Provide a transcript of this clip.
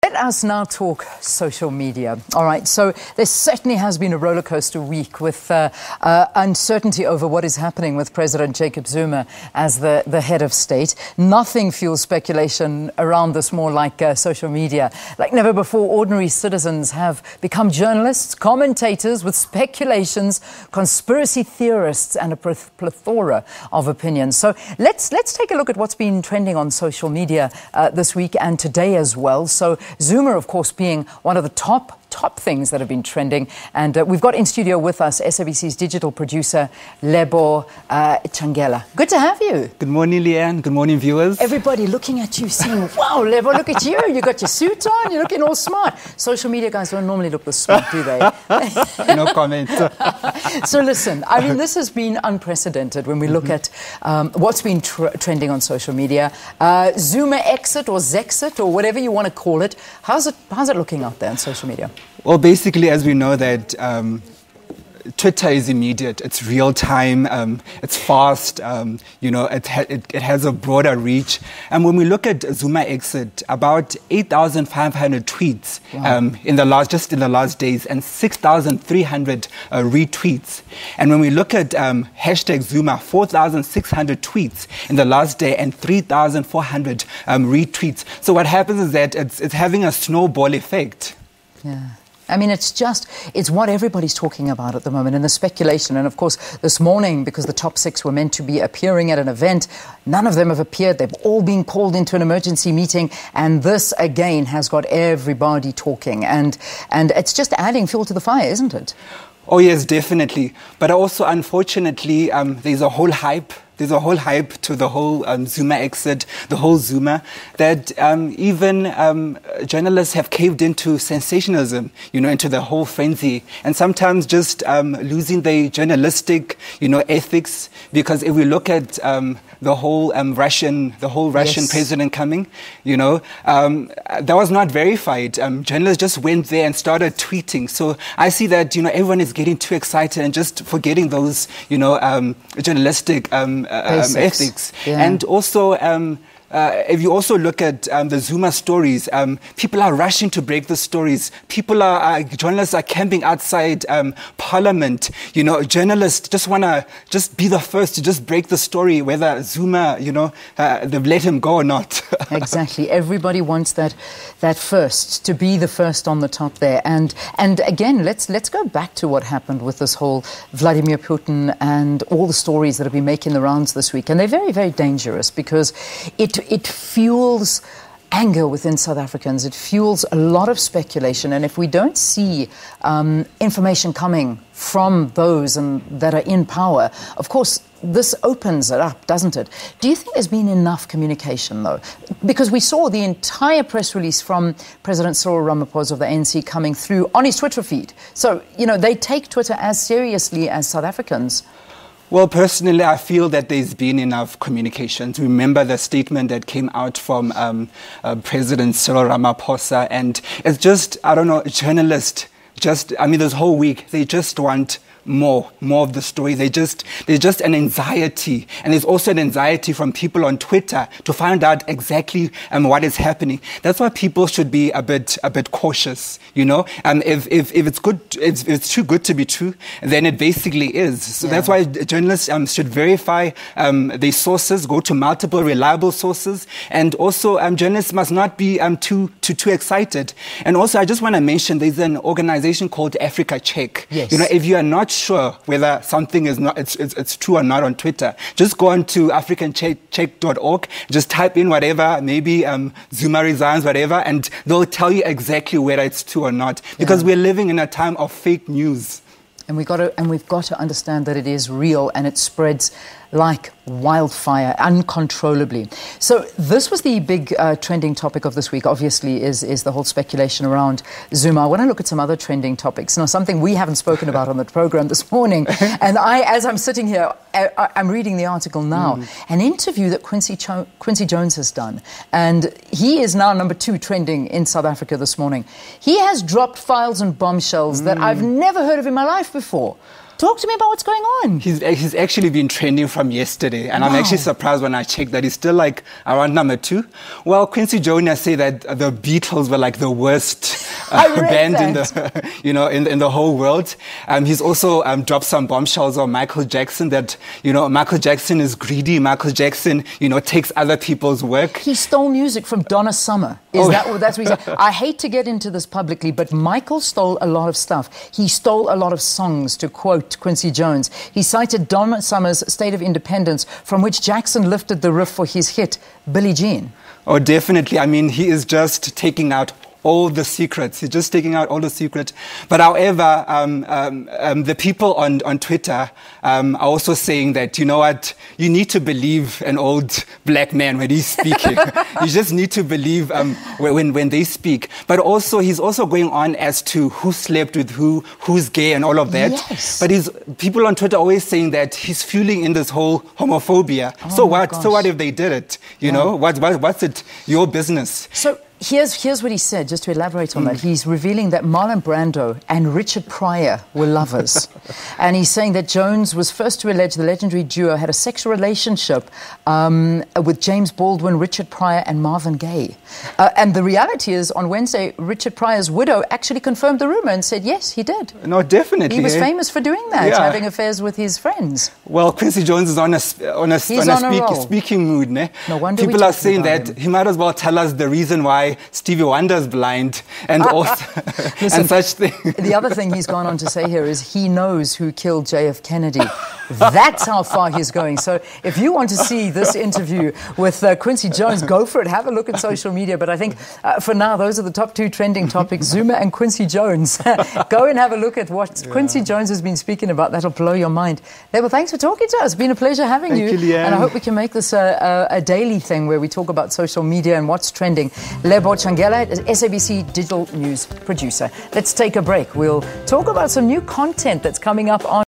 Let us now talk social media. All right, so there certainly has been a roller coaster week with uncertainty over what is happening with President Jacob Zuma as the head of state. Nothing fuels speculation around this more like social media. Like never before, ordinary citizens have become journalists, commentators with speculations, conspiracy theorists, and a plethora of opinions. So let's take a look at what's been trending on social media this week and today as well. So Zuma, of course, being one of the top things that have been trending. And we've got in studio with us SABC's digital producer, Lebo Changela. Good to have you. Good morning, Leanne. Good morning, viewers. Everybody looking at you saying, wow, Lebo, look at you. You got your suit on. You're looking all smart. Social media guys don't normally look this smart, do they? No comment. So listen, I mean, this has been unprecedented when we look at what's been trending on social media. Zuma exit or Zexit or whatever you want to call it. How's it looking out there on social media? Well, basically, as we know that Twitter is immediate, it's real time, it's fast, you know, it has a broader reach. And when we look at Zuma exit, about 8,500 tweets in the last days, and 6,300 retweets. And when we look at hashtag Zuma, 4,600 tweets in the last day and 3,400 retweets. So what happens is that it's having a snowball effect. Yeah. I mean, it's what everybody's talking about at the moment, and the speculation. And of course, this morning, because the top six were meant to be appearing at an event, none of them have appeared. They've all been called into an emergency meeting. And this, again, has got everybody talking. And it's just adding fuel to the fire, isn't it? Oh, yes, definitely. But also, unfortunately, there's a whole hype. There's a whole hype to the whole Zuma exit, the whole Zuma, that even journalists have caved into sensationalism, you know, into the whole frenzy, and sometimes just losing their journalistic, you know, ethics. Because if we look at the whole Russian yes. president coming, you know, that was not verified. Journalists just went there and started tweeting. So I see that, you know, everyone is getting too excited and just forgetting those, you know, journalistic ethics. Yeah. And also, if you also look at the Zuma stories, people are rushing to break the stories. Journalists are camping outside Parliament. You know, journalists just want to be the first to just break the story, whether Zuma, you know, they've let him go or not. Exactly. Everybody wants that first, to be the first on the top there. And again, let's go back to what happened with this whole Vladimir Putin and all the stories that have been making the rounds this week. And they're very, very dangerous because it fuels anger within South Africans. It fuels a lot of speculation. And if we don't see information coming from those that are in power, of course, this opens it up, doesn't it? Do you think there's been enough communication, though? Because we saw the entire press release from President Cyril Ramaphosa of the ANC coming through on his Twitter feed. So, you know, they take Twitter as seriously as South Africans. Well, personally, I feel that there's been enough communications. Remember the statement that came out from President Cyril Ramaphosa, and it's just, I don't know, journalists, I mean, this whole week, they just want more of the story. There's just an anxiety, and there's also an anxiety from people on Twitter to find out exactly what is happening. That's why people should be a bit cautious, you know. If it's too good to be true, then it basically is. So that's why journalists should verify their sources, go to multiple reliable sources, and also journalists must not be too excited. And also, I just want to mention there's an organization called Africa Check. Yes. You know, if you are not sure whether something is not it's true or not on Twitter, just go on to africancheck.org, just type in whatever, maybe Zuma resigns, whatever, and they'll tell you exactly whether it's true or not, because we're living in a time of fake news. And we've got to understand that it is real and it spreads like wildfire, uncontrollably. So this was the big trending topic of this week, obviously, is the whole speculation around Zuma. I want to look at some other trending topics. Now, something we haven't spoken about on the program this morning. And as I'm sitting here, I'm reading the article now. An interview that Quincy Jones has done. And he is now #2 trending in South Africa this morning. He has dropped files and bombshells that I've never heard of in my life before. Talk to me about what's going on. He's actually been trending from yesterday, and I'm actually surprised when I checked that he's still like around number 2. Well, Quincy Jones say that the Beatles were like the worst band in the in the whole world. He's also dropped some bombshells on Michael Jackson that Michael Jackson is greedy. Michael Jackson takes other people's work. He stole music from Donna Summer. That's what he said? I hate to get into this publicly, but Michael stole a lot of stuff. He stole a lot of songs, to quote Quincy Jones. He cited Donna Summer's State of Independence, from which Jackson lifted the riff for his hit, Billie Jean. Oh, definitely. I mean, he is just taking out all the secrets. He's just taking out all the secrets. But however, the people on Twitter are also saying that, you know what, you need to believe an old black man when he's speaking. You just need to believe when they speak. But also, he's also going on as to who slept with who's gay and all of that. Yes. But people on Twitter are always saying that he's fueling in this whole homophobia. So what? So what if they did it? You know, what's it? Your business. So Here's what he said, just to elaborate on that. He's revealing that Marlon Brando and Richard Pryor were lovers. And he's saying that Jones was first to allege the legendary duo had a sexual relationship with James Baldwin, Richard Pryor, and Marvin Gaye. And the reality is, on Wednesday, Richard Pryor's widow actually confirmed the rumor and said, yes, he did. No, definitely. He was famous for doing that, having affairs with his friends. Well, Quincy Jones is on a speaking mood. Ne? No wonder people are saying that he might as well tell us the reason why Stevie Wonder's blind and also Listen, and such things. The other thing he's gone on to say here is he knows who killed JF Kennedy. That's how far he's going. So if you want to see this interview with Quincy Jones, go for it. Have a look at social media. But I think for now, those are the top 2 trending topics, Zuma and Quincy Jones. Go and have a look at what Quincy Jones has been speaking about. That'll blow your mind. Well, thanks for talking to us. It's been a pleasure having you. Thank you, Leanne. And I hope we can make this a daily thing where we talk about social media and what's trending. Lebo Changela, SABC digital news producer. Let's take a break. We'll talk about some new content that's coming up on